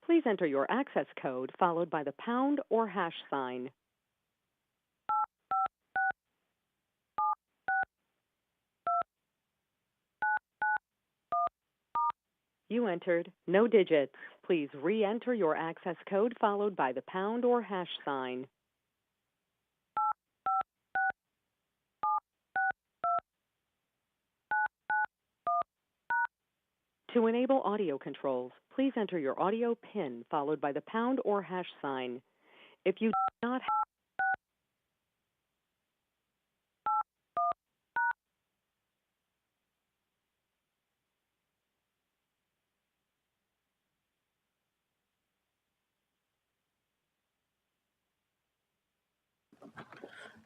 Please enter your access code followed by the pound or hash sign. You entered no digits. Please re-enter your access code followed by the pound or hash sign. To enable audio controls, please enter your audio PIN followed by the pound or hash sign. If you do not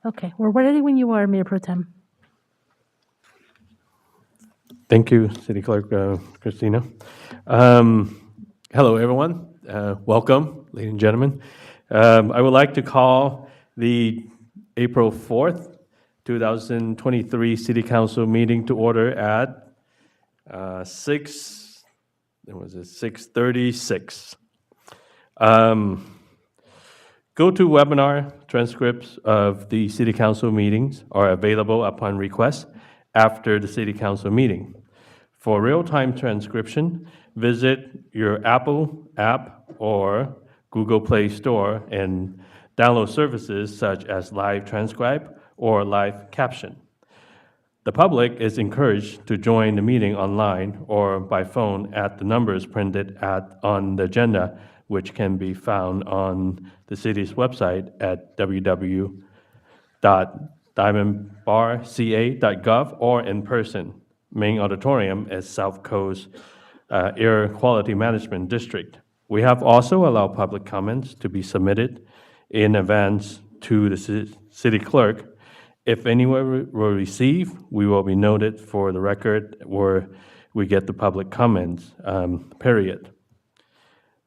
Okay, we're ready when you are, Mayor Pro Tem. Thank you, City Clerk Christina. Hello, everyone. Welcome, ladies and gentlemen. I would like to call the April 4th, 2023 City Council meeting to order at 6:36. GoToWebinar transcripts of the City Council meetings are available upon request after the City Council meeting. For real-time transcription, visit your Apple app or Google Play Store and download services such as Live Transcribe or Live Caption. The public is encouraged to join the meeting online or by phone at the numbers printed on the agenda, which can be found on the city's website at www.diamondbarca.gov or in person. Main auditorium is South Coast Air Quality Management District. We have also allowed public comments to be submitted in advance to the city clerk. If anyone will receive, we will be noted for the record where we get the public comments, period.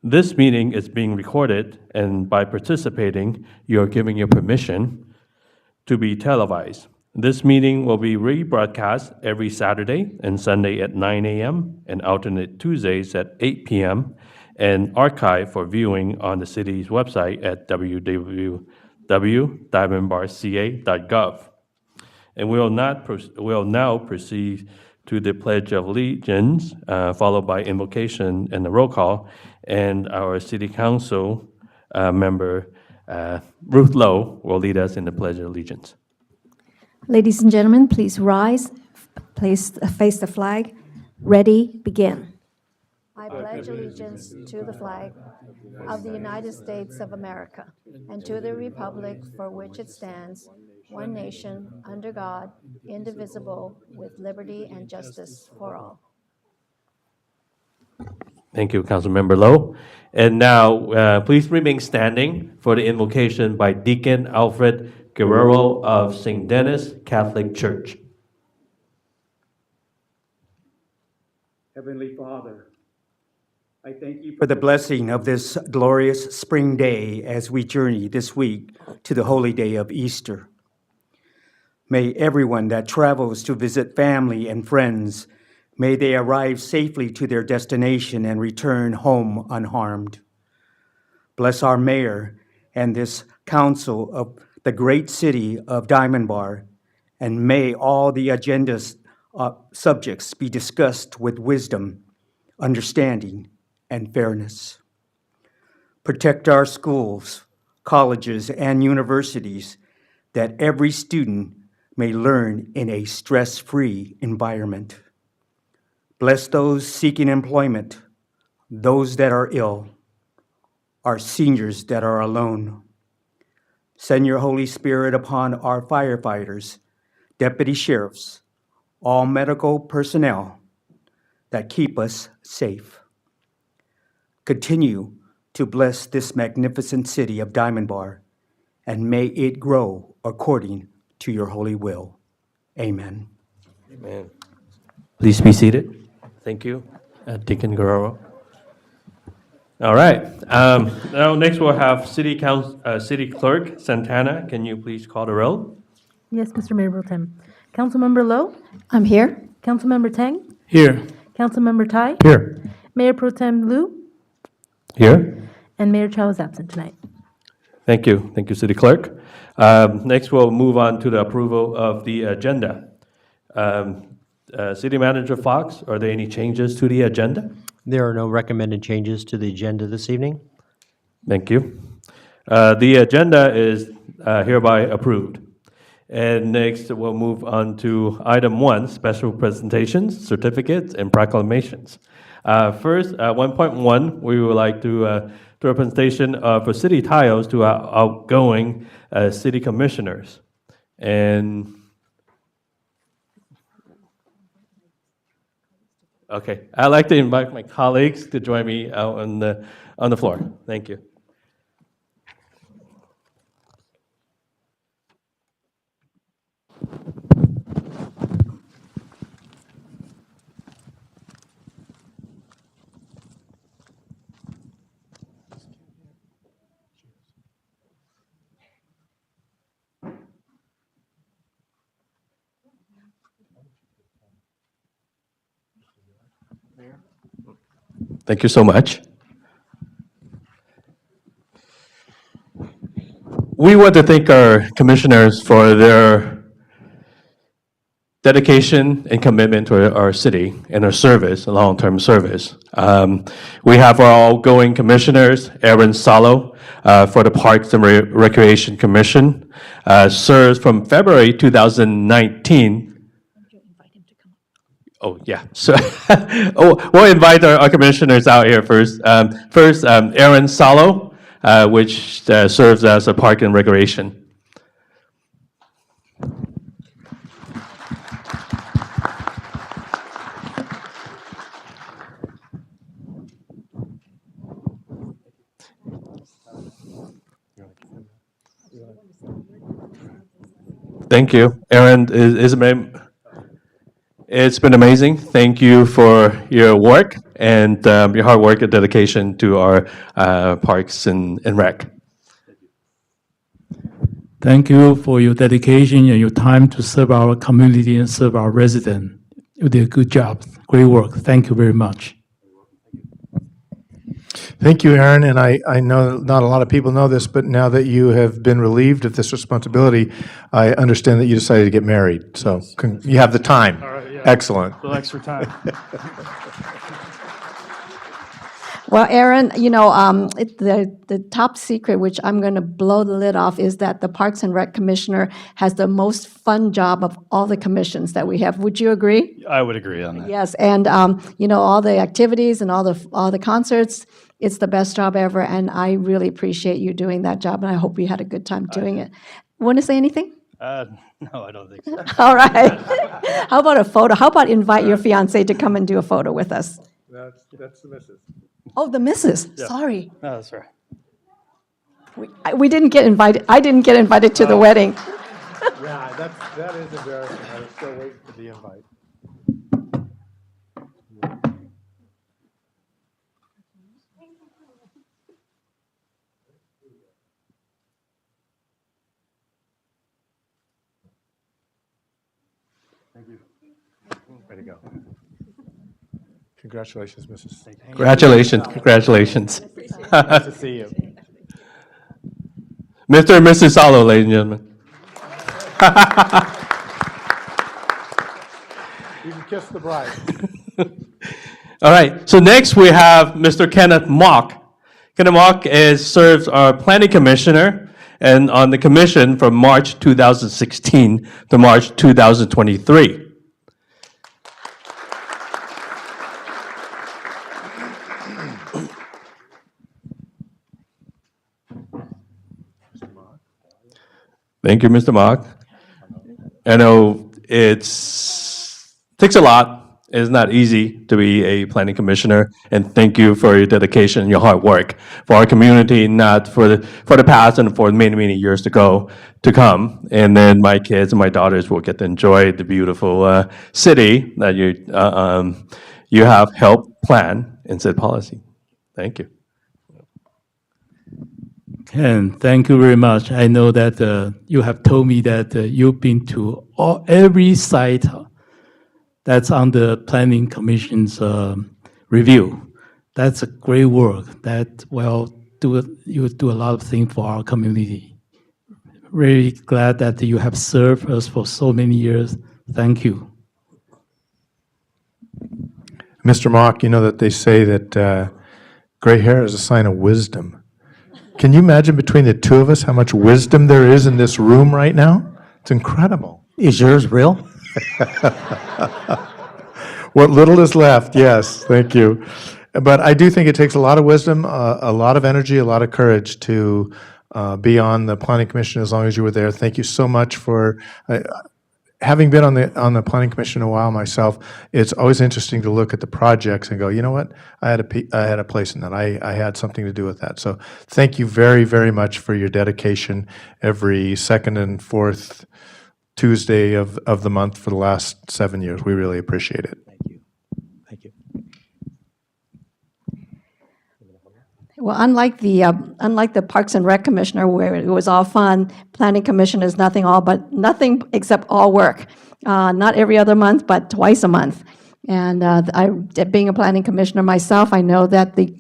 This meeting is being recorded, and by participating, you are giving your permission to be televised. This meeting will be rebroadcast every Saturday and Sunday at 9 a.m. and alternate Tuesdays at 8 p.m. and archived for viewing on the city's website at www.diamondbarca.gov. And we will now proceed to the Pledge of Allegiance, followed by invocation and the roll call, and our City Council member, Ruth Lowe, will lead us in the Pledge of Allegiance. Ladies and gentlemen, please rise, please face the flag. Ready, begin. I pledge allegiance to the flag of the United States of America and to the republic for which it stands, one nation, under God, indivisible, with liberty and justice for all. Thank you, Councilmember Lowe. And now, please remain standing for the invocation by Deacon Alfred Guerrero of St. Denis Catholic Church. Heavenly Father, I thank you for the blessing of this glorious spring day as we journey this week to the holy day of Easter. May everyone that travels to visit family and friends, may they arrive safely to their destination and return home unharmed. Bless our mayor and this council of the great city of Diamond Bar, and may all the agenda's subjects be discussed with wisdom, understanding, and fairness. Protect our schools, colleges, and universities, that every student may learn in a stress-free environment. Bless those seeking employment, those that are ill, our seniors that are alone. Send your Holy Spirit upon our firefighters, deputy sheriffs, all medical personnel that keep us safe. Continue to bless this magnificent city of Diamond Bar, and may it grow according to your holy will. Amen. Amen. Please be seated. Thank you, Deacon Guerrero. All right. Now, next we'll have City Clerk Santana. Can you please call the roll? Yes, Mr. Mayor Pro Tem. Councilmember Lowe, I'm here. Councilmember Tang, Here. Councilmember Tai, Here. Mayor Pro Tem Lu, Here. and Mayor Chow is absent tonight. Thank you. Thank you, City Clerk. Next, we'll move on to the approval of the agenda. City Manager Fox, are there any changes to the agenda? There are no recommended changes to the agenda this evening. Thank you. The agenda is hereby approved. And next, we'll move on to item 1, special presentations, certificates, and proclamations. First, 1.1, we would like to do a presentation for city tiles to our outgoing city commissioners. And okay, I'd like to invite my colleagues to join me out on the floor. Thank you. Thank you so much. We want to thank our commissioners for their dedication and commitment to our city and our service, long-term service. We have our outgoing commissioners, Aaron Salo, for the Parks and Recreation Commission, serves from February 2019. Oh, yeah. So we'll invite our commissioners out here first. First, Aaron Salo, which serves as a Park and Recreation. Thank you. Aaron it's been amazing. Thank you for your work and your hard work and dedication to our parks and rec. Thank you for your dedication and your time to serve our community and serve our residents. You did a good job. Great work. Thank you very much. Thank you, Aaron, and I know not a lot of people know this, but now that you have been relieved of this responsibility, I understand that you decided to get married, so you have the time. Excellent. A little extra time. Well, Aaron, the top secret, which I'm going to blow the lid off, is that the Parks and Rec Commissioner has the most fun job of all the commissions that we have. Would you agree? I would agree on that. Yes, and all the activities and all the concerts, it's the best job ever, and I really appreciate you doing that job, and I hope you had a good time doing it. Want to say anything? No, I don't think so. All right. How about a photo? How about invite your fiancée to come and do a photo with us? That's the missus. Oh, the missus. Sorry. No, that's all right. We didn't get invited. I didn't get invited to the wedding. Yeah, that is embarrassing. I was still waiting for the invite. Thank you. Way to go. Congratulations, Mrs. Congratulations. Congratulations. Nice to see you. Mr. and Mrs. Salo, ladies and gentlemen. You can kiss the bride. All right, so next we have Mr. Kenneth Mock. Kenneth Mock serves our planning commissioner and on the commission from March 2016 to March 2023. Thank you, Mr. Mock. I know takes a lot. It's not easy to be a planning commissioner, and thank you for your dedication and your hard work for our community, not for the past and for many, many years to come. And then my kids and my daughters will get to enjoy the beautiful city that you have helped plan and set policy. Thank you. Ken, thank you very much. I know that you have told me that you've been to every site that's on the Planning Commission's review. That's a great work. You do a lot of things for our community. Really glad that you have served us for so many years. Thank you. Mr. Mock, you know that they say that gray hair is a sign of wisdom. Can you imagine between the two of us how much wisdom there is in this room right now? It's incredible. Is yours real? What little is left, yes, thank you. But I do think it takes a lot of wisdom, a lot of energy, a lot of courage to be on the Planning Commission as long as you were there. Thank you so much for, having been on the Planning Commission a while myself, it's always interesting to look at the projects and go, you know what, I had a place in that. I had something to do with that. So thank you very, very much for your dedication every second and fourth Tuesday of the month for the last 7 years. We really appreciate it. Thank you. Thank you. Well, unlike the Parks and Rec Commissioner, where it was all fun, Planning Commission is nothing except all work. Not every other month, but twice a month. And being a Planning Commissioner myself, I know that the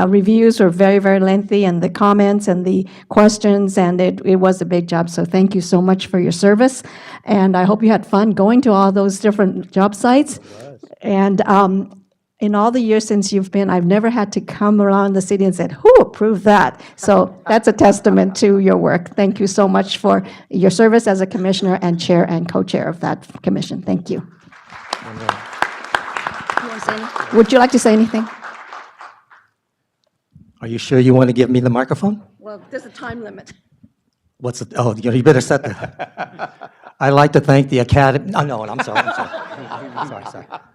reviews were very, very lengthy, and the comments and the questions, and it was a big job. So thank you so much for your service, and I hope you had fun going to all those different job sites. And in all the years since you've been, I've never had to come around the city and said, who approved that? So that's a testament to your work. Thank you so much for your service as a commissioner and chair and co-chair of that commission. Thank you. Would you like to say anything? Are you sure you want to give me the microphone? Well, there's a time limit. What's it? Oh, you better set that. I'd like to thank the Academy. Oh, no, I'm sorry.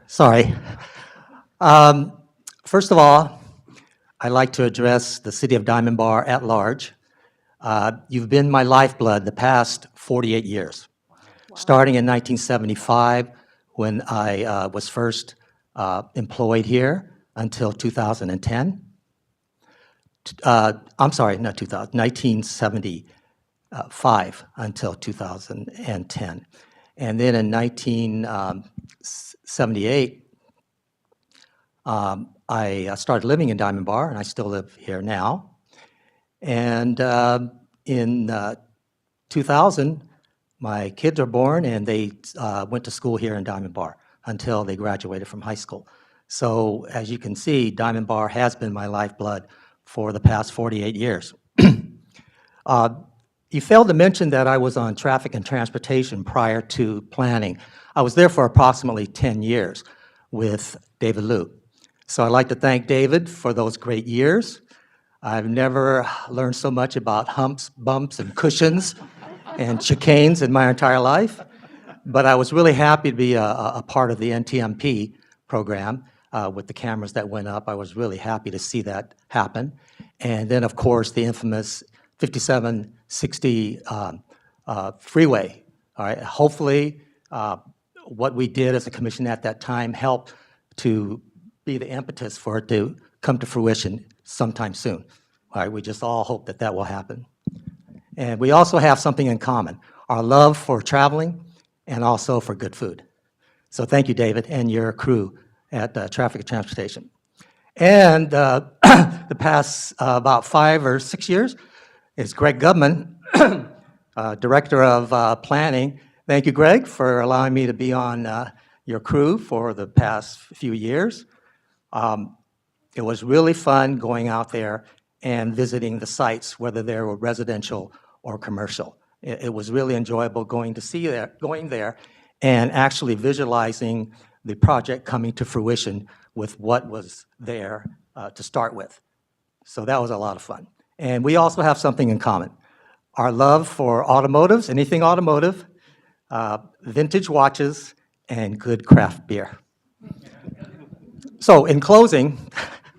Sorry. First of all, I'd like to address the city of Diamond Bar at large. You've been my lifeblood the past 48 years, starting in 1975 when I was first employed here until 2010. I'm sorry, not 2000, 1975 until 2010. And then in 1978, I started living in Diamond Bar, and I still live here now. And in 2000, my kids are born, and they went to school here in Diamond Bar until they graduated from high school. So as you can see, Diamond Bar has been my lifeblood for the past 48 years. You failed to mention that I was on traffic and transportation prior to planning. I was there for approximately 10 years with David Liu. So I'd like to thank David for those great years. I've never learned so much about humps, bumps, and cushions and chicanes in my entire life. But I was really happy to be a part of the NTMP program with the cameras that went up. I was really happy to see that happen. And then, of course, the infamous 5760 freeway. All right. Hopefully, what we did as a commission at that time helped to be the impetus for it to come to fruition sometime soon. All right. We just all hope that that will happen. And we also have something in common, our love for traveling and also for good food. So thank you, David, and your crew at Traffic and Transportation. And the past about 5 or 6 years is Greg Gubman, Director of Planning. Thank you, Greg, for allowing me to be on your crew for the past few years. It was really fun going out there and visiting the sites, whether they were residential or commercial. It was really enjoyable going there and actually visualizing the project coming to fruition with what was there to start with. So that was a lot of fun. And we also have something in common. Our love for automotives, anything automotive, vintage watches, and good craft beer. So in closing,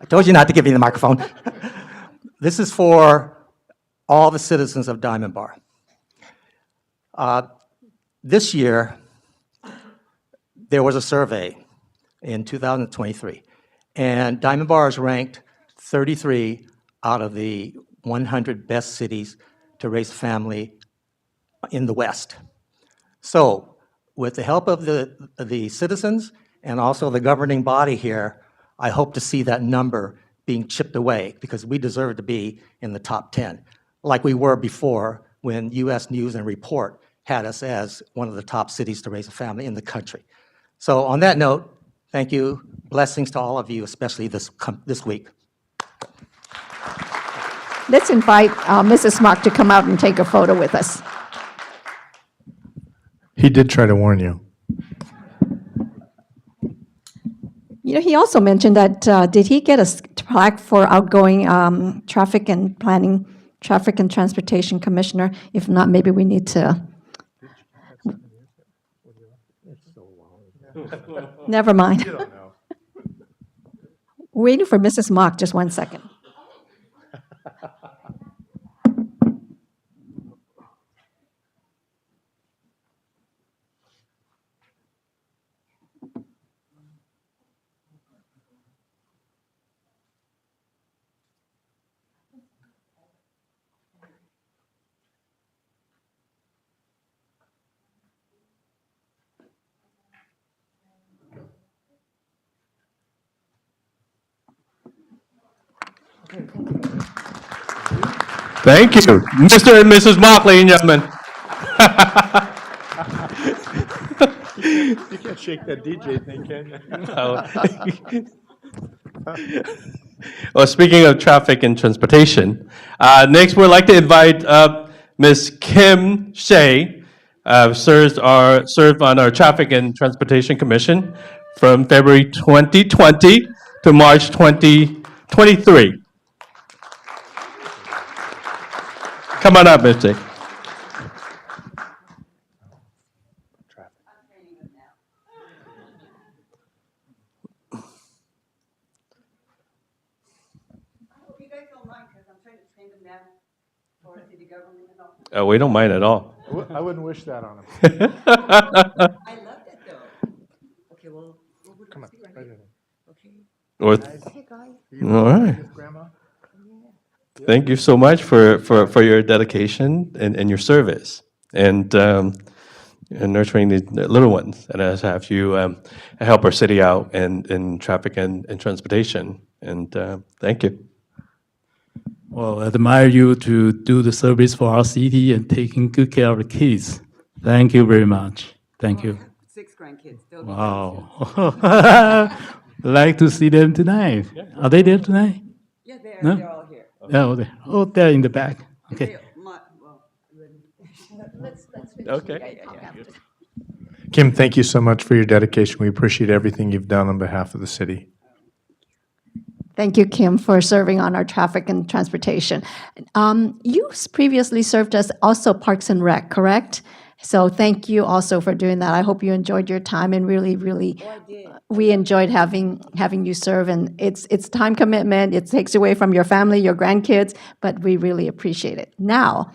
I told you not to give me the microphone. This is for all the citizens of Diamond Bar. This year, there was a survey in 2023, and Diamond Bar is ranked 33 out of the 100 best cities to raise a family in the West. So, with the help of the citizens and also the governing body here, I hope to see that number being chipped away, because we deserve to be in the top 10, like we were before when U.S. News and Report had us as one of the top cities to raise a family in the country. So on that note, thank you. Blessings to all of you, especially this week. Let's invite Mrs. Mock to come out and take a photo with us. He did try to warn you. You know, he also mentioned that, did he get a plaque for outgoing traffic and transportation commissioner? If not, maybe we need to. Never mind. Waiting for Mrs. Mock, just 1 second. Thank you, Mr. and Mrs. Mock, ladies and gentlemen. You can't shake that DJ thing, can you? Well, speaking of traffic and transportation, next we'd like to invite Ms. Kim Shea, served on our Traffic and Transportation Commission from February 2020 to March 2023. Come on up, Ms. Shea. We don't mind at all. I wouldn't wish that on him. I loved it though. Okay, well, Come on, right in. Or- hey guys. All right. Grandma? Thank you so much for your dedication and your service and nurturing the little ones, and as have you help our city out in traffic and transportation. And thank you. Well, I admire you to do the service for our city and taking good care of the kids. Thank you very much. Thank you. 6 grandkids. They'll be Wow. Like to see them tonight. Are they there tonight? Yeah, they're, No? they're all here. They're in the back. Okay. Okay. Kim, thank you so much for your dedication. We appreciate everything you've done on behalf of the city. Thank you, Kim, for serving on our traffic and transportation. You previously served as also Parks and Rec, correct? So thank you also for doing that. I hope you enjoyed your time, and really, we enjoyed having you serve. And it's time commitment. It takes away from your family, your grandkids, but we really appreciate it. Now,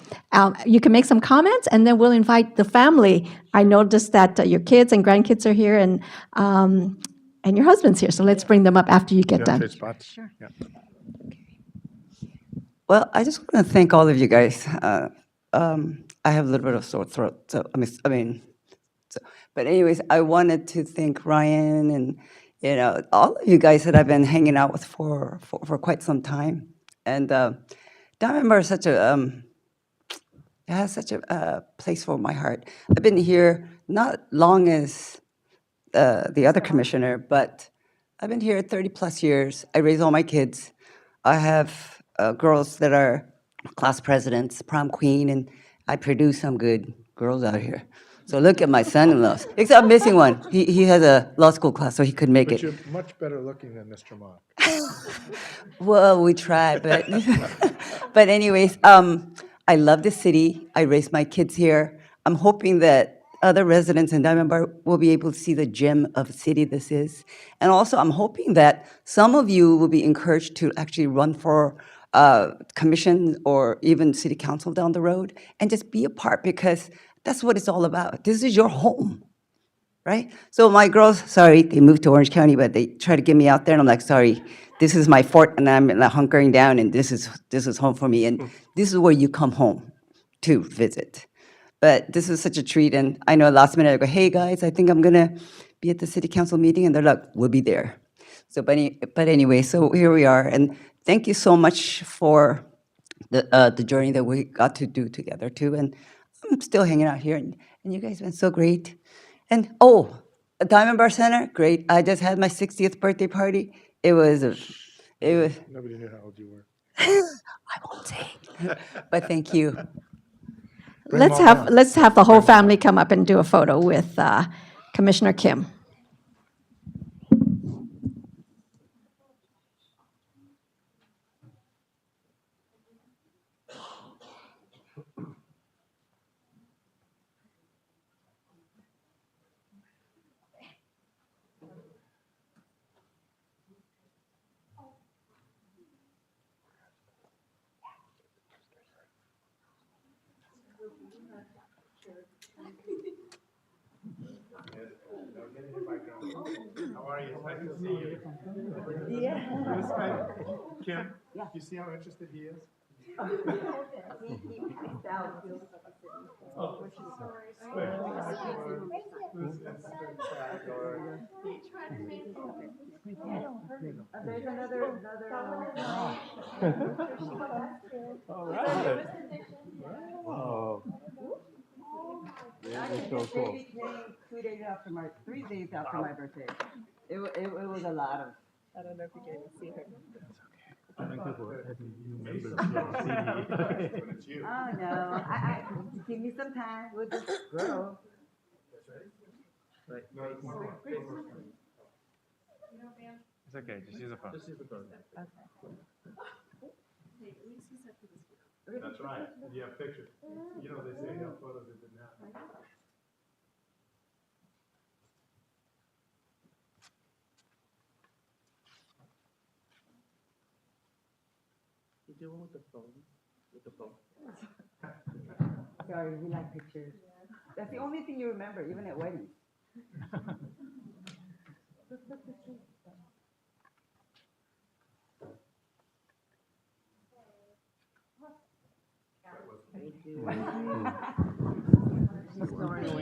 you can make some comments, and then we'll invite the family. I noticed that your kids and grandkids are here, and your husband's here. So let's bring them up after you get done. Sure. Yeah. Well, I just want to thank all of you guys. I have a little bit of sore throat, so but anyways, I wanted to thank Ryan and all of you guys that I've been hanging out with for quite some time. And Diamond Bar is such a it has such a place for my heart. I've been here not long as the other commissioner, but I've been here 30 plus years. I raise all my kids. I have girls that are class presidents, prom queen, and I produce some good girls out here. So look at my son-in-laws. Except I'm missing one. He has a law school class, so he couldn't make But it. you're much better looking than Mr. Mock. Well, we try, but but anyways, I love the city. I raised my kids here. I'm hoping that other residents in Diamond Bar will be able to see the gem of a city this is. And also, I'm hoping that some of you will be encouraged to actually run for commission or even city council down the road and just be a part, because that's what it's all about. This is your home. right? So my girls, sorry, they moved to Orange County, but they try to get me out there, and I'm like, sorry, this is my fort, and I'm like, hunkering down, and this is home for me, and this is where you come home to visit. But this is such a treat, and I know last minute I go, hey guys, I think I'm gonna be at the city council meeting, and they're like, we'll be there. So, but anyway, so here we are, and thank you so much for the journey that we got to do together too, and I'm still hanging out here, and you guys have been so great. And oh, Diamond Bar Center, great. I just had my 60th birthday party. It was. Nobody knew how old you were. I won't say, but thank you. Let's have the whole family come up and do a photo with Commissioner Kim. How are you? Nice to see you. Yeah. This guy, Kim, you see how interested he is? All right. Wow. Actually, this baby came 3 days after my birthday. It was a lot of. I don't know if you can see her. I think people had new members of the CD. Oh, no, give me some time, we'll just grow. Right. No, it's more. It's okay, just use a phone. Just use the phone. That's right. You have pictures. You know, they say, no photos it didn't happen. You do one with the phone. With the phone. Sorry, we like pictures. That's the only thing you remember, even at weddings.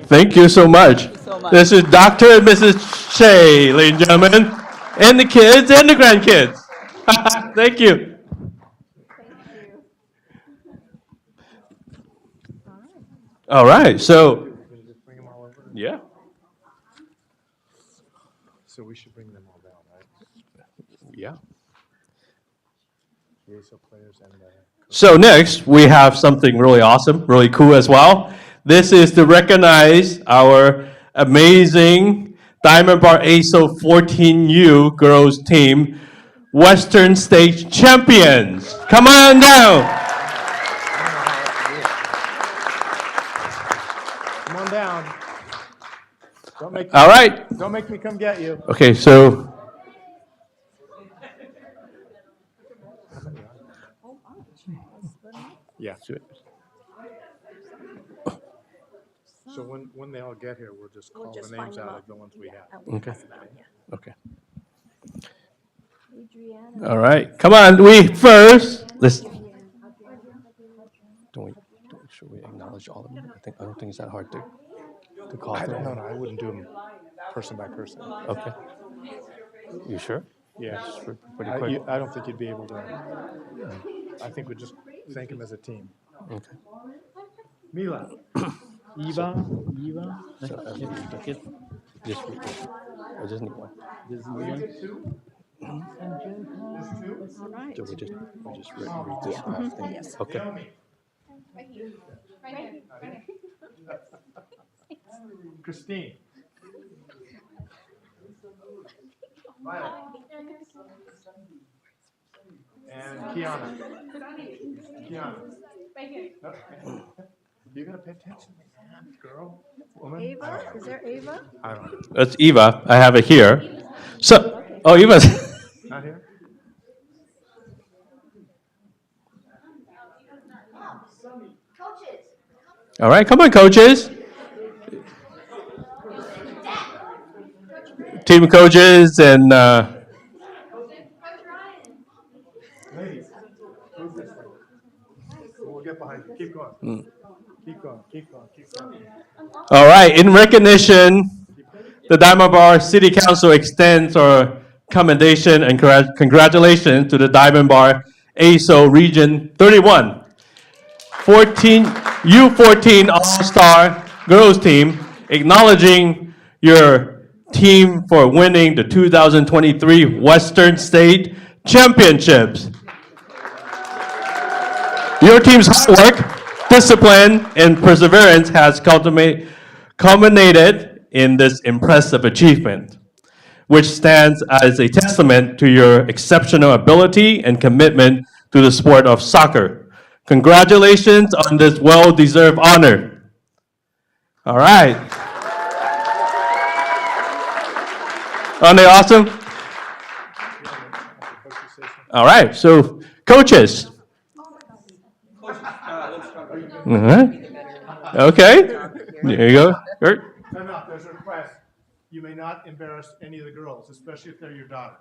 Thank you so much. This is Dr. and Mrs. Shea, ladies and gentlemen, and the kids and the grandkids. Thank you. All right, so, Bring them all over. yeah. So we should bring them all down, right? Yeah. The ASO players and the. So next, we have something really awesome, really cool as well. This is to recognize our amazing Diamond Bar ASO 14U girls team, Western State champions. Come on down. Come on down. All right. Don't make me come get you. Okay, so Yeah. So when they all get here, we'll just call the names out of the ones we have. okay. Okay. All right, come on. Let's. Should we acknowledge all of them? I don't think it's that hard to call. I don't know. I wouldn't do them person by person. Okay. You sure? Yeah. Pretty quick. I don't think you'd be able to. I think we'd just thank them as a team. Okay. Mila. Eva. So I just need one. So we just read this last thing. Yes. Okay. Christine. Violet. And Kiana. You gotta pay attention, man, girl, woman. Ava, is there Ava? I don't know. That's Eva. I have it here. So, oh, Eva's. Not here? All right, come on, coaches. team coaches and We'll get behind you. Keep going. Keep going. Keep going. Keep going. all right, in recognition, the Diamond Bar City Council extends our commendation and congratulations to the Diamond Bar ASO Region 31 U14 All-Star Girls Team, acknowledging your team for winning the 2023 Western State Championships. Your team's hard work, discipline, and perseverance has culminated in this impressive achievement, which stands as a testament to your exceptional ability and commitment to the sport of soccer. Congratulations on this well-deserved honor. All right. Aren't they awesome? All right, so coaches. Okay, there you go. Time out. There's a request. You may not embarrass any of the girls, especially if they're your daughter.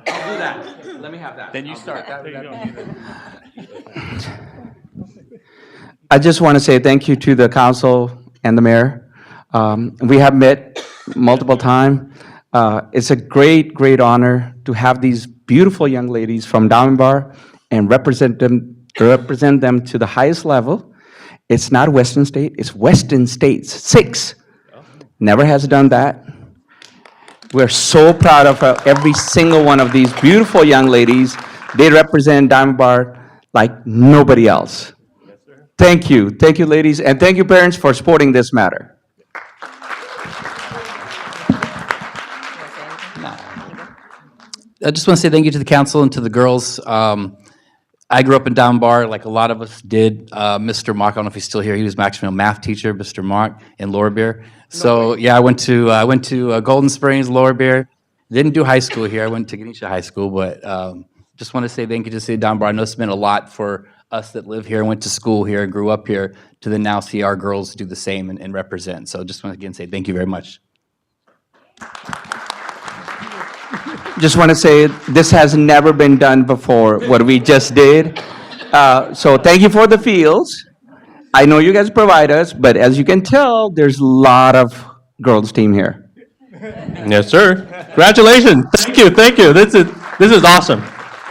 I'll do that. Let me have that. Then you start. I just want to say thank you to the council and the mayor. We have met multiple times. It's a great, great honor to have these beautiful young ladies from Diamond Bar and represent them to the highest level. It's not Western State, it's Western States, 6. Never has done that. We're so proud of every single one of these beautiful young ladies. They represent Diamond Bar like nobody else. Thank you, ladies, and thank you, parents, for supporting this matter. I just want to say thank you to the council and to the girls. I grew up in Diamond Bar, like a lot of us did. Mr. Mark, I don't know if he's still here. He was my actual math teacher, Mr. Mark, in Lower Bear. So yeah, I went to Golden Springs, Lower Bear. Didn't do high school here. I went to Ganesha High School, but just want to say thank you to the city of Diamond Bar. I know it's meant a lot for us that live here, went to school here, and grew up here, to then now see our girls do the same and represent. So just want to again say thank you very much. Just want to say, this has never been done before, what we just did. So thank you for the fields. I know you guys provide us, but as you can tell, there's a lot of girls' team here. Yes, sir. Congratulations. Thank you. This is awesome.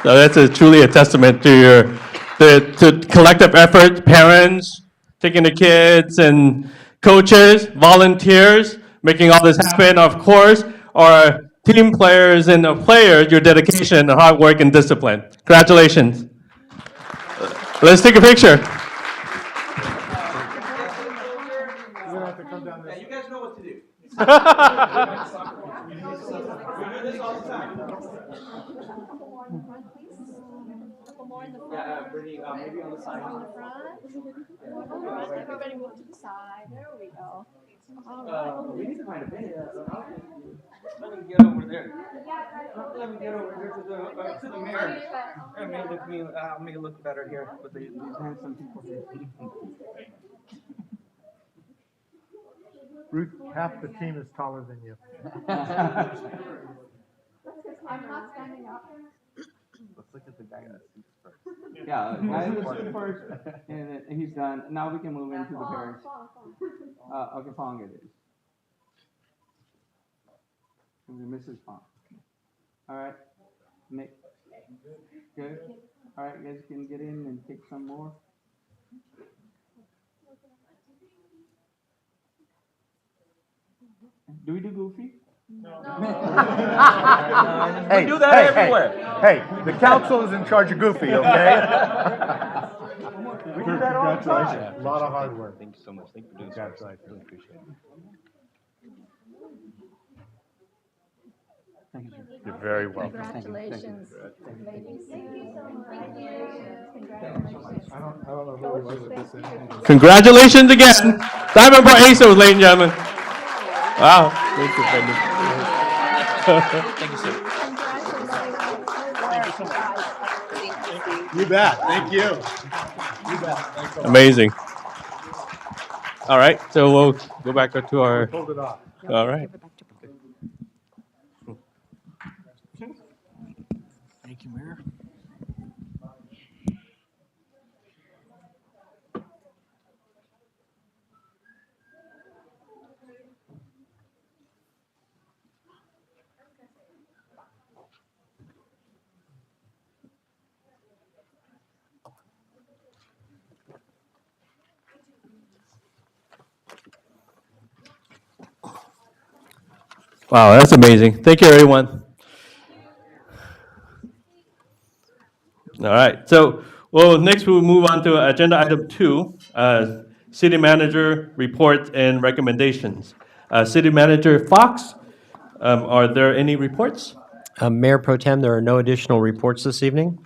So that's truly a testament to to collective effort, parents, taking the kids, and coaches, volunteers, making all this happen, of course, our team players and the players, your dedication, hard work, and discipline. Congratulations. Let's take a picture. You guys know what to do. Maybe on the side. Everybody move to the side. There we go. We need to find a bed. Let me get over there. Let me get over here to the mayor. Make it look better here with these handsome people here. Ruth, half the team is taller than you. I'm not standing up. Let's look at the guy in the suit first. Yeah, guy in the suit first, and then he's done. Now we can move into the parents. Okay, Fong it is. Mrs. Fong. All right, Nick. Good. All right, you guys can get in and take some more. Do we do Goofy? No. Hey, do that everywhere. Hey, the council is in charge of Goofy, okay? We do that all the time. A lot of hard work. Thank you so much. Thank you for doing this. Congratulations. Really appreciate it. Thank you, sir. You're very welcome. Congratulations, ladies. Thank you so much. Thank you. I don't know who it was at this end. Congratulations again. Diamond Bar ASOs, ladies and gentlemen. Wow. Thank you, Brendan. Thank you, sir. You bet. Thank you. You bet. Thanks so much. Amazing. All right, so we'll go back to our, Hold it off. all right. Wow, that's amazing. Thank you, everyone. All right, so, well, next we'll move on to agenda item 2, city manager reports and recommendations. City Manager Fox, are there any reports? Mayor Pro Tem, there are no additional reports this evening.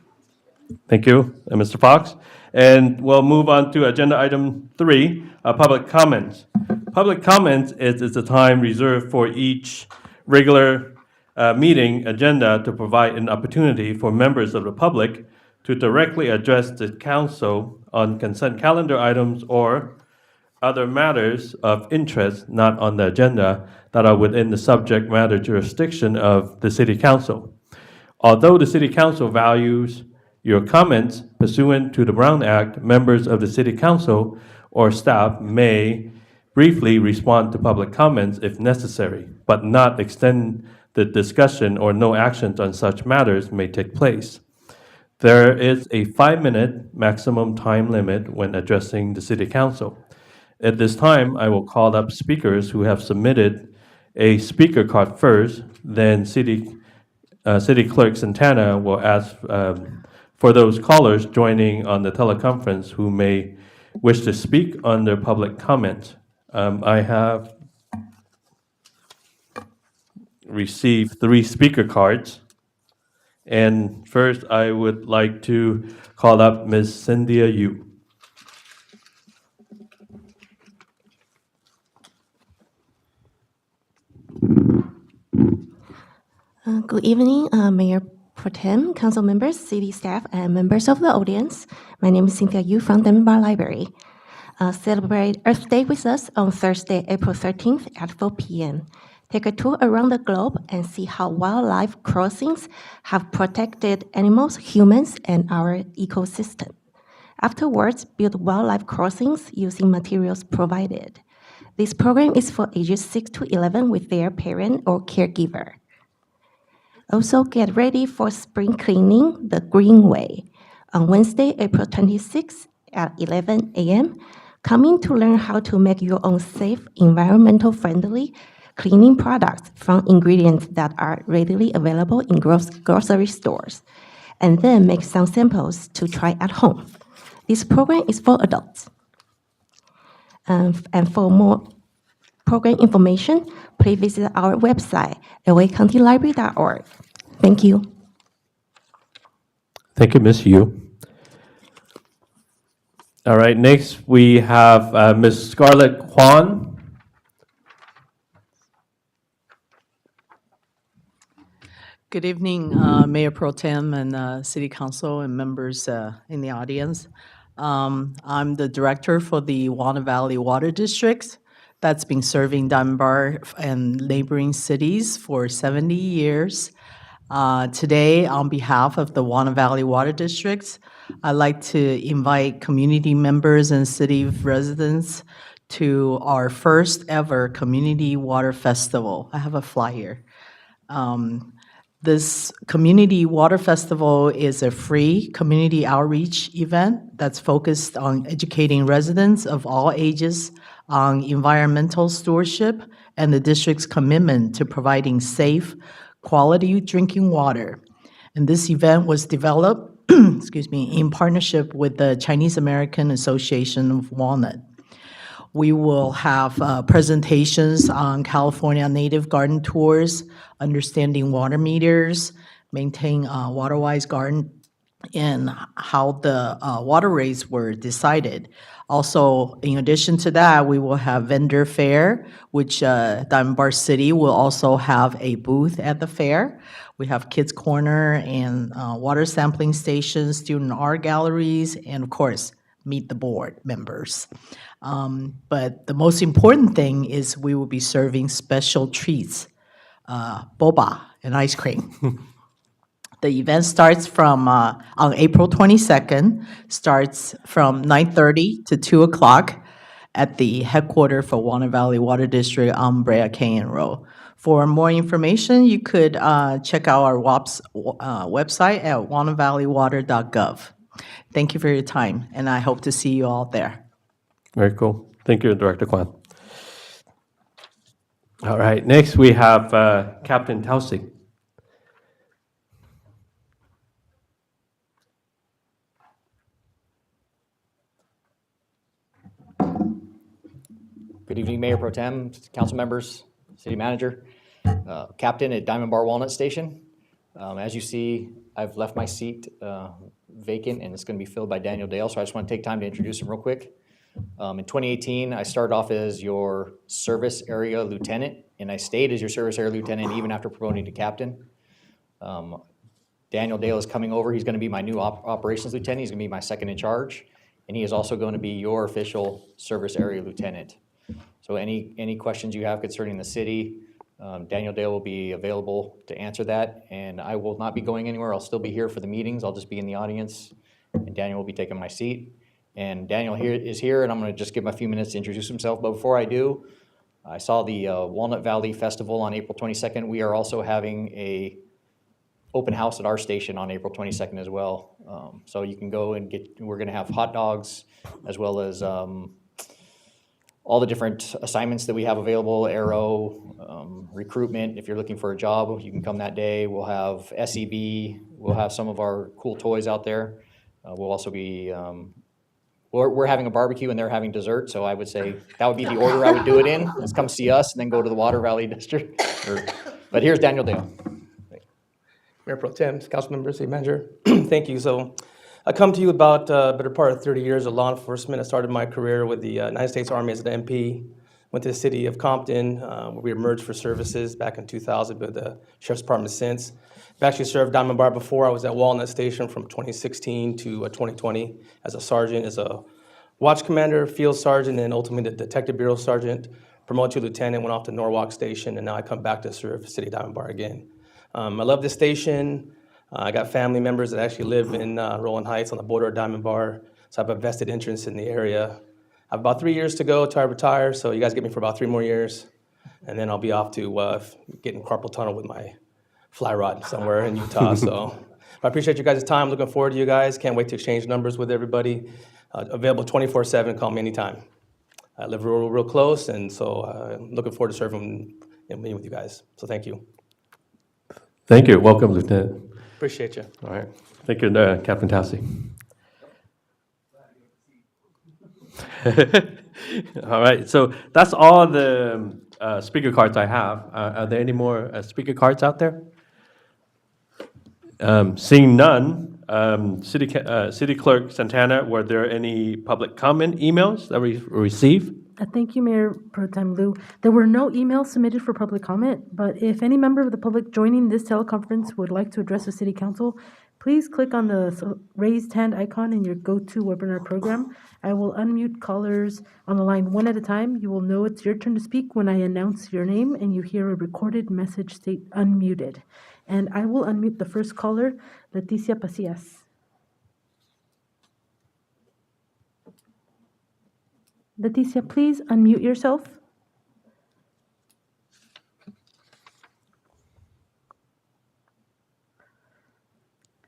Thank you, Mr. Fox. And we'll move on to agenda item 3, public comments. Public comments is a time reserved for each regular meeting agenda to provide an opportunity for members of the public to directly address the council on consent calendar items or other matters of interest not on the agenda that are within the subject matter jurisdiction of the city council. Although the city council values your comments pursuant to the Brown Act, members of the city council or staff may briefly respond to public comments if necessary, but not extend the discussion, or no actions on such matters may take place. There is a 5-minute maximum time limit when addressing the city council. At this time, I will call up speakers who have submitted a speaker card first, then City Clerk Santana will ask for those callers joining on the teleconference who may wish to speak on their public comment. I have received 3 speaker cards. And first, I would like to call up Ms. Cynthia Yu. Good evening, Mayor Pro Tem, council members, city staff, and members of the audience. My name is Cynthia Yu from Diamond Bar Library. Celebrate Earth Day with us on Thursday, April 13th at 4 p.m. Take a tour around the globe and see how wildlife crossings have protected animals, humans, and our ecosystem. Afterwards, build wildlife crossings using materials provided. This program is for ages 6 to 11 with their parent or caregiver. Also, get ready for spring cleaning the Greenway on Wednesday, April 26th at 11 a.m. Come in to learn how to make your own safe, environmental-friendly cleaning products from ingredients that are readily available in grocery stores, and then make some samples to try at home. This program is for adults. And for more program information, please visit our website, lacountylibrary.org. Thank you. Thank you, Ms. Yu. All right, next we have Ms. Scarlett Kwan. Good evening, Mayor Pro Tem and City Council and members in the audience. I'm the director for the Warner Valley Water District that's been serving Diamond Bar and neighboring cities for 70 years. Today, on behalf of the Warner Valley Water District, I'd like to invite community members and city residents to our first ever Community Water Festival. I have a flyer. This Community Water Festival is a free community outreach event that's focused on educating residents of all ages on environmental stewardship and the district's commitment to providing safe, quality drinking water. And this event was developed in partnership with the Chinese American Association of Walnut. We will have presentations on California native garden tours, understanding water meters, maintain water-wise garden, and how the water rates were decided. Also, in addition to that, we will have vendor fair, which Diamond Bar City will also have a booth at the fair. We have Kids Corner and water sampling stations, student art galleries, and of course, meet the board members. But the most important thing is we will be serving special treats, boba and ice cream. The event starts from, on April 22nd, starts from 9:30 to 2 o'clock at the headquarters for Warner Valley Water District on Brea Canyon Road. For more information, you could check out our WAPS website at warnervalleywater.gov. Thank you for your time, and I hope to see you all there. Very cool. Thank you, Director Kwan. All right, next we have Captain Tausig. Good evening, Mayor Pro Tem, council members, city manager, captain at Diamond Bar Walnut Station. As you see, I've left my seat vacant and it's going to be filled by Daniel Dale, so I just want to take time to introduce him real quick. In 2018, I started off as your service area lieutenant, and I stayed as your service area lieutenant even after promoting to captain. Daniel Dale is coming over. He's going to be my new operations lieutenant. He's going to be my second in charge, and he is also going to be your official service area lieutenant. So any questions you have concerning the city, Daniel Dale will be available to answer that, and I will not be going anywhere. I'll still be here for the meetings. I'll just be in the audience, and Daniel will be taking my seat. And Daniel is here, and I'm going to just give him a few minutes to introduce himself. But before I do, I saw the Walnut Valley Festival on April 22nd. We are also having a open house at our station on April 22nd as well. So you can go and we're going to have hot dogs as well as all the different assignments that we have available, Aero, recruitment. If you're looking for a job, you can come that day. We'll have SEB. We'll have some of our cool toys out there. We'll also be, we're having a barbecue and they're having dessert, so I would say that would be the order I would do it in. Let's come see us and then go to the Water Valley District. But here's Daniel Dale. Mayor Pro Tem, council members, city manager, thank you. So I come to you about a better part of 30 years of law enforcement. I started my career with the United States Army as an MP, went to the city of Compton, where we emerged for services back in 2000, but the Sheriff's Department since. I've actually served Diamond Bar before. I was at Walnut Station from 2016 to 2020 as a sergeant, as a watch commander, field sergeant, and ultimately the detective bureau sergeant, promoted to lieutenant, went off to Norwalk Station, and now I come back to serve City of Diamond Bar again. I love this station. I got family members that actually live in Rowland Heights on the border of Diamond Bar, so I have a vested interest in the area. I have about 3 years to go till I retire, so you guys get me for about 3 more years, and then I'll be off to get in carpal tunnel with my fly rod somewhere in Utah. So I appreciate you guys' time. Looking forward to you guys. Can't wait to exchange numbers with everybody. Available 24/7. Call me anytime. I live real close, and so looking forward to serving and meeting with you guys. So thank you. Thank you. Welcome, Lieutenant. Appreciate you. All right. Thank you, Captain Tassi. All right. So that's all the speaker cards I have. Are there any more speaker cards out there? Seeing none, City Clerk Santana, were there any public comment emails that we received? Thank you, Mayor Pro Tem Liu. There were no emails submitted for public comment, but if any member of the public joining this teleconference would like to address the City Council, please click on the raised hand icon in your go-to webinar program. I will unmute callers on the line one at a time. You will know it's your turn to speak when I announce your name and you hear a recorded message state unmuted. And I will unmute the first caller, Leticia Pacias. Leticia, please unmute yourself.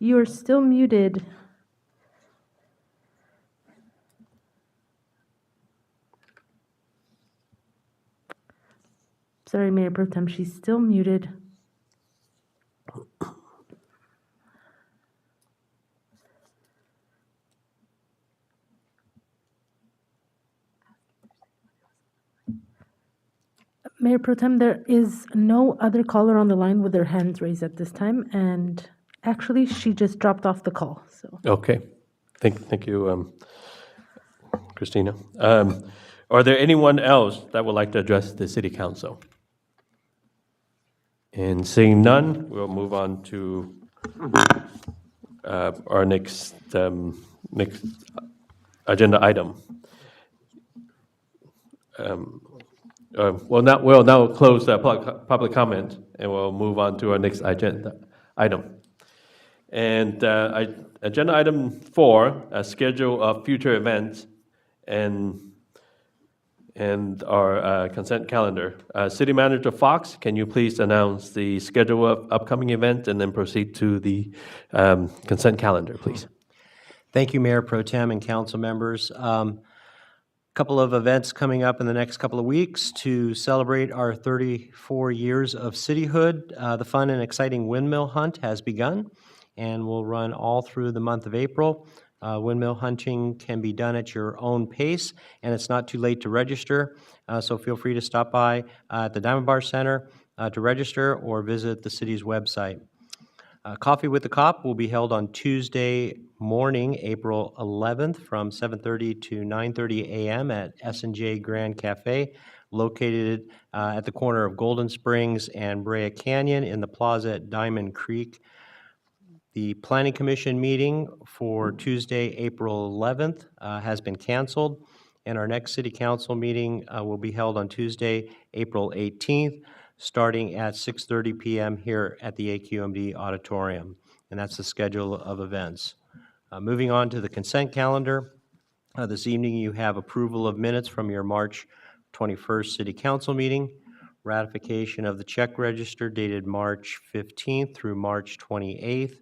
You are still muted. Sorry, Mayor Pro Tem, she's still muted. Mayor Pro Tem, there is no other caller on the line with their hands raised at this time, and actually, she just dropped off the call. So. Okay. Thank you, Christina. Are there anyone else that would like to address the City Council? And seeing none, we'll move on to our next agenda item. We'll now close public comment, and we'll move on to our next agenda item. And agenda item 4, a schedule of future events and our consent calendar. City Manager Fox, can you please announce the schedule of upcoming events and then proceed to the consent calendar, please? Thank you, Mayor Pro Tem and council members. Couple of events coming up in the next couple of weeks to celebrate our 34 years of cityhood. The fun and exciting windmill hunt has begun and will run all through the month of April. Windmill hunting can be done at your own pace, and it's not too late to register. So feel free to stop by at the Diamond Bar Center to register or visit the city's website. Coffee with the Cop will be held on Tuesday morning, April 11th, from 7:30 to 9:30 a.m. at S&J Grand Cafe, located at the corner of Golden Springs and Brea Canyon in the plaza at Diamond Creek. The Planning Commission meeting for Tuesday, April 11th has been canceled, and our next City Council meeting will be held on Tuesday, April 18th, starting at 6:30 p.m. here at the AQMD Auditorium, and that's the schedule of events. Moving on to the consent calendar, this evening you have approval of minutes from your March 21st City Council meeting, ratification of the check register dated March 15th through March 28th,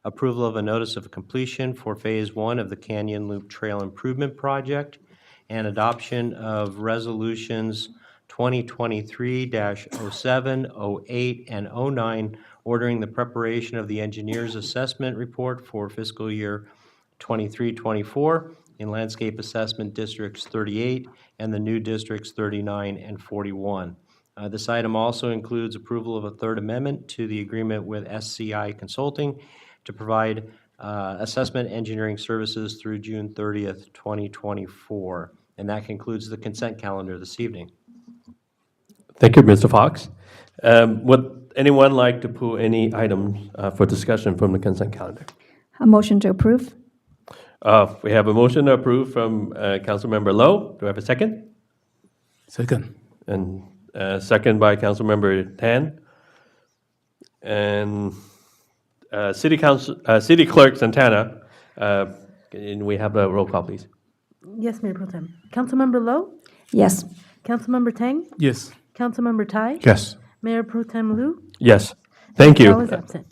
approval of a notice of completion for Phase 1 of the Canyon Loop Trail Improvement Project, and adoption of resolutions 2023-07, 08, and 09, ordering the preparation of the engineer's assessment report for fiscal year 23-24 in Landscape Assessment Districts 38 and the new Districts 39 and 41. This item also includes approval of a third amendment to the agreement with SCI Consulting to provide assessment engineering services through June 30th, 2024. And that concludes the consent calendar this evening. Thank you, Mr. Fox. Would anyone like to pull any items for discussion from the consent calendar? A motion to approve? We have a motion to approve from Councilmember Lowe. Do I have a second? Second. And second by Councilmember Tan. And City Clerk Santana, can we have a roll call, please? Yes, Mayor Pro Tem. Councilmember Lowe? Yes. Councilmember Tang? Yes. Councilmember Tai? Yes. Mayor Pro Tem Lu? Yes. Thank you. All is absent.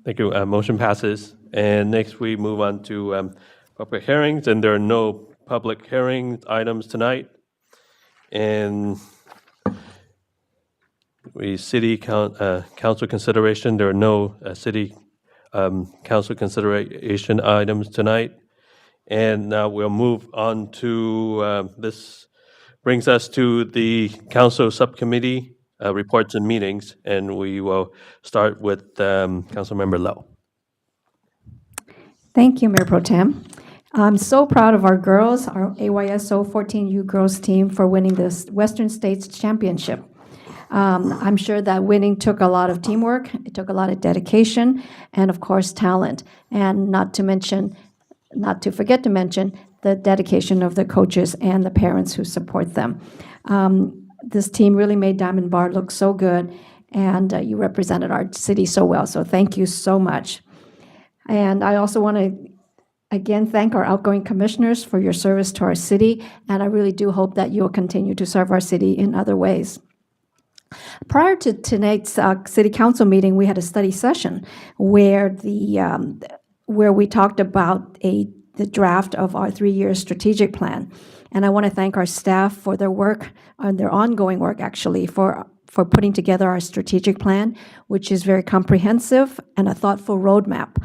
Thank you. Motion passes. And next we move on to public hearings, and there are no public hearing items tonight. And City Council consideration, there are no City Council consideration items tonight. And now we'll move on to, this brings us to the Council Subcommittee reports and meetings, and we will start with Councilmember Lowe. Thank you, Mayor Pro Tem. I'm so proud of our girls, our AYSO 14U girls team, for winning this Western States Championship. I'm sure that winning took a lot of teamwork, it took a lot of dedication, and of course, talent. And not to forget to mention the dedication of the coaches and the parents who support them. This team really made Diamond Bar look so good, and you represented our city so well, so thank you so much. And I also want to again thank our outgoing commissioners for your service to our city, and I really do hope that you'll continue to serve our city in other ways. Prior to tonight's City Council meeting, we had a study session where we talked about the draft of our 3-year strategic plan. And I want to thank our staff for their work, and their ongoing work actually, for putting together our strategic plan, which is very comprehensive and a thoughtful roadmap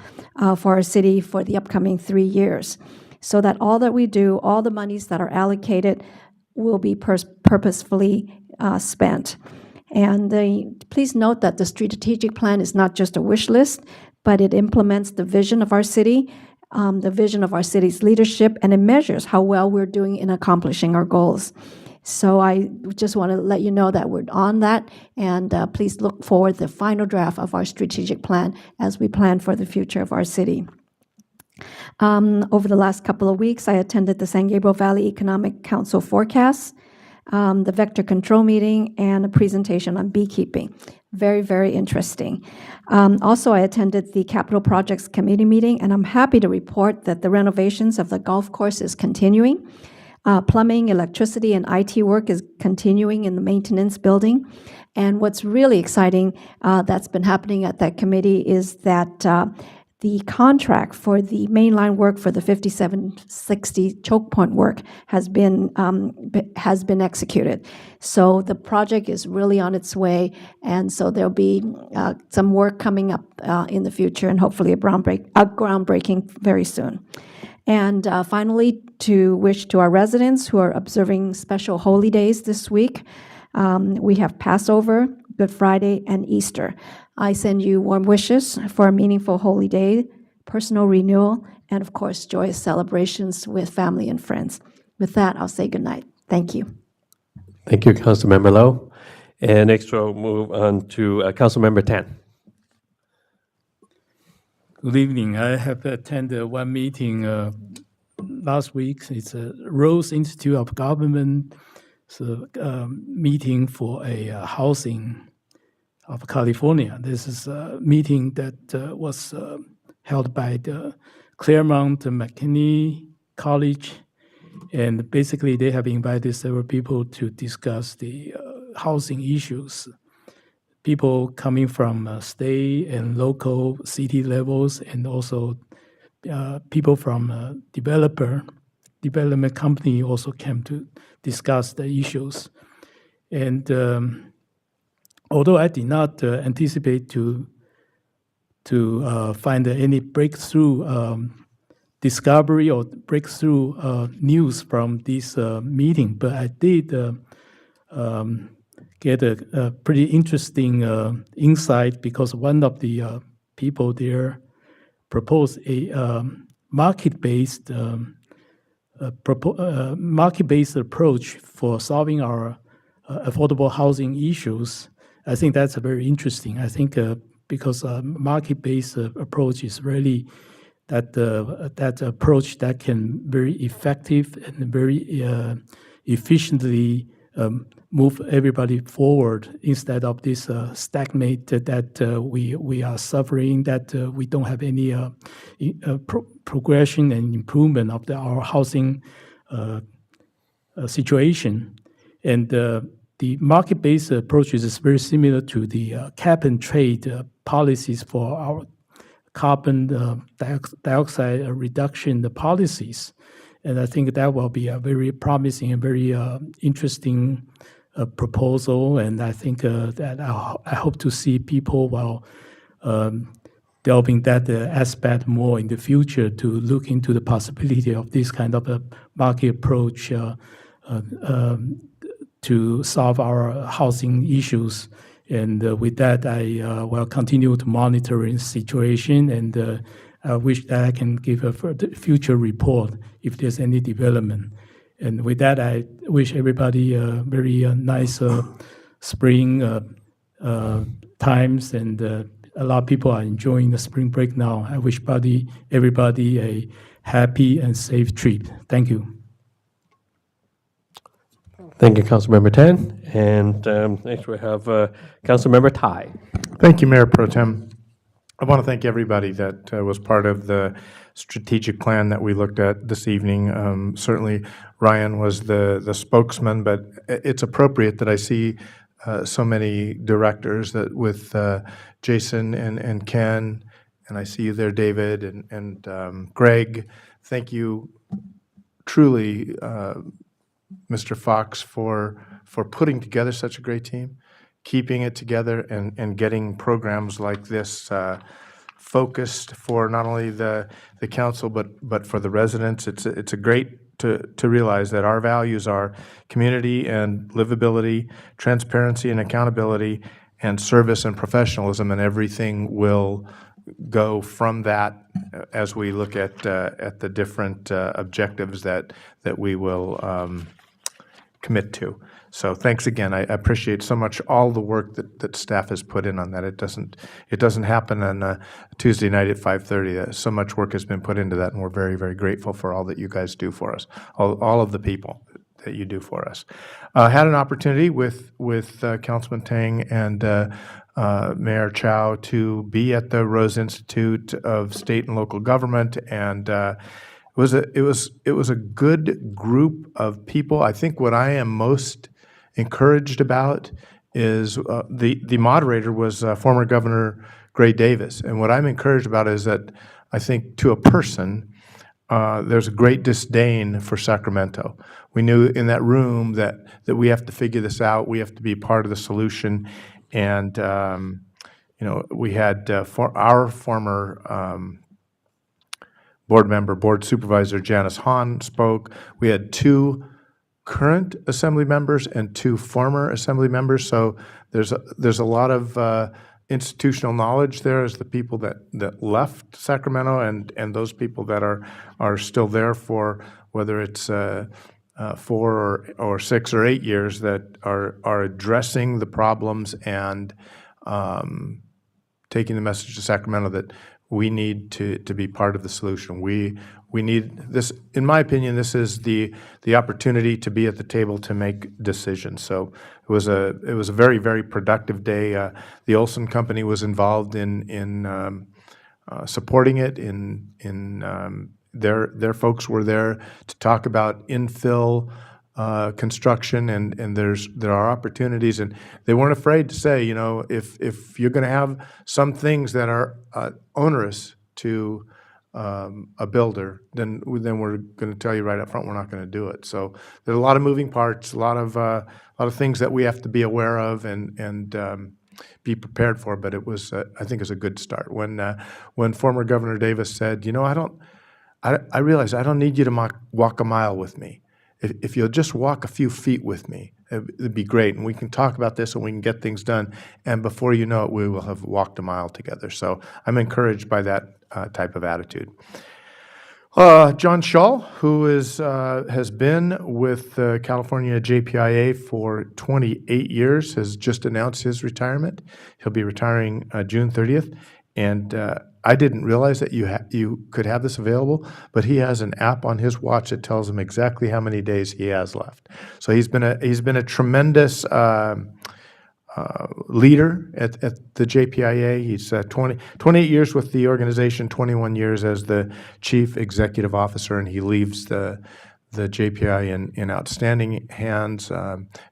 for our city for the upcoming 3 years, so that all that we do, all the monies that are allocated will be purposefully spent. And please note that the strategic plan is not just a wish list, but it implements the vision of our city, the vision of our city's leadership, and it measures how well we're doing in accomplishing our goals. So I just want to let you know that we're on that, and please look forward to the final draft of our strategic plan as we plan for the future of our city. Over the last couple of weeks, I attended the San Gabriel Valley Economic Council forecast, the vector control meeting, and a presentation on beekeeping. Very, very interesting. Also, I attended the Capital Projects Committee meeting, and I'm happy to report that the renovations of the golf course is continuing. Plumbing, electricity, and IT work is continuing in the maintenance building. And what's really exciting that's been happening at that committee is that the contract for the mainline work for the 5760 choke point work has been executed. So the project is really on its way, and so there'll be some work coming up in the future, and hopefully a groundbreaking very soon. And finally, to wish to our residents who are observing special holy days this week, we have Passover, Good Friday, and Easter. I send you warm wishes for a meaningful holy day, personal renewal, and of course, joyous celebrations with family and friends. With that, I'll say goodnight. Thank you. Thank you, Councilmember Lowe. And next we'll move on to Councilmember Tan. Good evening. I have attended one meeting last week. It's a Rose Institute of Government meeting for a housing of California. This is a meeting that was held by the Claremont McKinney College, and basically they have invited several people to discuss the housing issues. People coming from state and local city levels, and also people from development company also came to discuss the issues. And although I did not anticipate to find any breakthrough discovery or breakthrough news from this meeting, but I did get a pretty interesting insight, because one of the people there proposed a market-based approach for solving our affordable housing issues. I think that's very interesting. I think because market-based approach is really that approach that can very effective and very efficiently move everybody forward, instead of this stagnate that we are suffering, that we don't have any progression and improvement of our housing situation. And the market-based approaches is very similar to the cap and trade policies for our carbon dioxide reduction policies. And I think that will be a very promising and very interesting proposal. And I think that I hope to see people while delving that aspect more in the future, to look into the possibility of this kind of a market approach to solve our housing issues. And with that, I will continue to monitor the situation, and I wish that I can give a future report if there's any development. And with that, I wish everybody a very nice spring times, and a lot of people are enjoying the spring break now. I wish everybody a happy and safe trip. Thank you. Thank you, Councilmember Tan. And next we have Councilmember Tai. Thank you, Mayor Pro Tem. I want to thank everybody that was part of the strategic plan that we looked at this evening. Certainly, Ryan was the spokesman, but it's appropriate that I see so many directors, that with Jason and Ken, and I see you there, David, and Greg. Thank you truly, Mr. Fox, for putting together such a great team, keeping it together, and getting programs like this focused for not only the council but for the residents. It's a great to realize that our values are community and livability, transparency and accountability, and service and professionalism, and everything will go from that as we look at the different objectives that we will commit to. So thanks again. I appreciate so much all the work that staff has put in on that. It doesn't happen on a Tuesday night at 5:30. So much work has been put into that, and we're very, very grateful for all that you guys do for us. All of the people. that you do for us. Had an opportunity with Councilman Tang and Mayor Chow to be at the Rose Institute of State and Local Government, and it was a good group of people. I think what I am most encouraged about is the moderator was former Governor Gray Davis, and what I'm encouraged about is that I think to a person, there's a great disdain for Sacramento. We knew in that room that we have to figure this out. We have to be part of the solution, and we had our former board supervisor Janice Hahn spoke. We had 2 current assembly members and 2 former assembly members. So there's a lot of institutional knowledge there as the people that left Sacramento and those people that are still there for whether it's 4 or 6 or 8 years that are addressing the problems and taking the message to Sacramento that we need to be part of the solution. We need this, in my opinion, this is the opportunity to be at the table to make decisions. So it was a very, very productive day. The Olson Company was involved in supporting it. Their folks were there to talk about infill construction, and there are opportunities, and they weren't afraid to say, if you're going to have some things that are onerous to a builder, then we're going to tell you right up front we're not going to do it. So there's a lot of moving parts, a lot of things that we have to be aware of and be prepared for. But it was, I think, is a good start. When former Governor Davis said, I realize I don't need you to walk a mile with me. If you'll just walk a few feet with me, it'd be great, and we can talk about this and we can get things done. And before you know it, we will have walked a mile together. So I'm encouraged by that type of attitude. John Shull, who has been with California JPIA for 28 years, has just announced his retirement. He'll be retiring June 30th, and I didn't realize that you could have this available, but he has an app on his watch that tells him exactly how many days he has left. So he's been a tremendous leader at the JPIA. He's 28 years with the organization, 21 years as the chief executive officer, and he leaves the JPI in outstanding hands.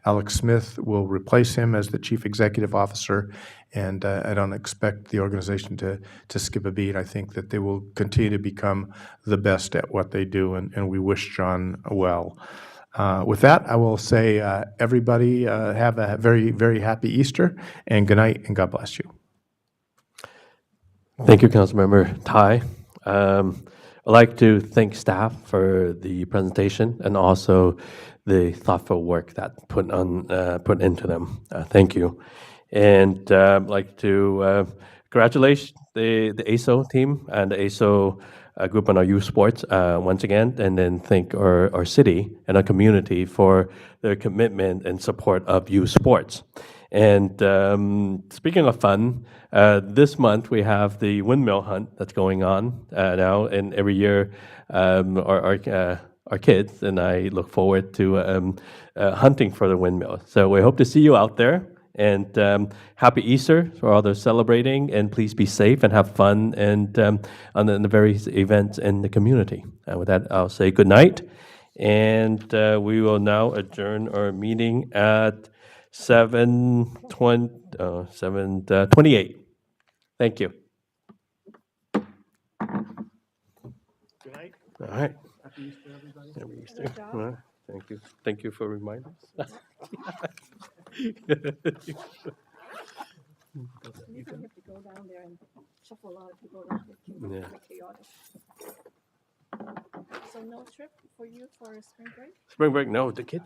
Alex Smith will replace him as the chief executive officer, and I don't expect the organization to skip a beat. I think that they will continue to become the best at what they do, and we wish John well. With that, I will say everybody have a very, very happy Easter, and good night, and God bless you. Thank you, Councilmember Tai. I'd like to thank staff for the presentation and also the thoughtful work that put into them. Thank you. And I'd like to congratulate the ASO team and the ASO group on our youth sports once again, and then thank our city and our community for their commitment and support of youth sports. And speaking of fun, this month we have the windmill hunt that's going on now, and every year our kids and I look forward to hunting for the windmill. So we hope to see you out there, and happy Easter for all those celebrating, and please be safe and have fun and on the various events in the community. And with that, I'll say good night, and we will now adjourn our meeting at 7:28. Thank you. Good night. All right. Happy Easter, everybody. Happy Easter. All right. Thank you. Thank you for reminding us. You have to go down there and shuffle a lot of people around. It can be chaotic. So no trip for you for spring break? Spring break? No, the kids.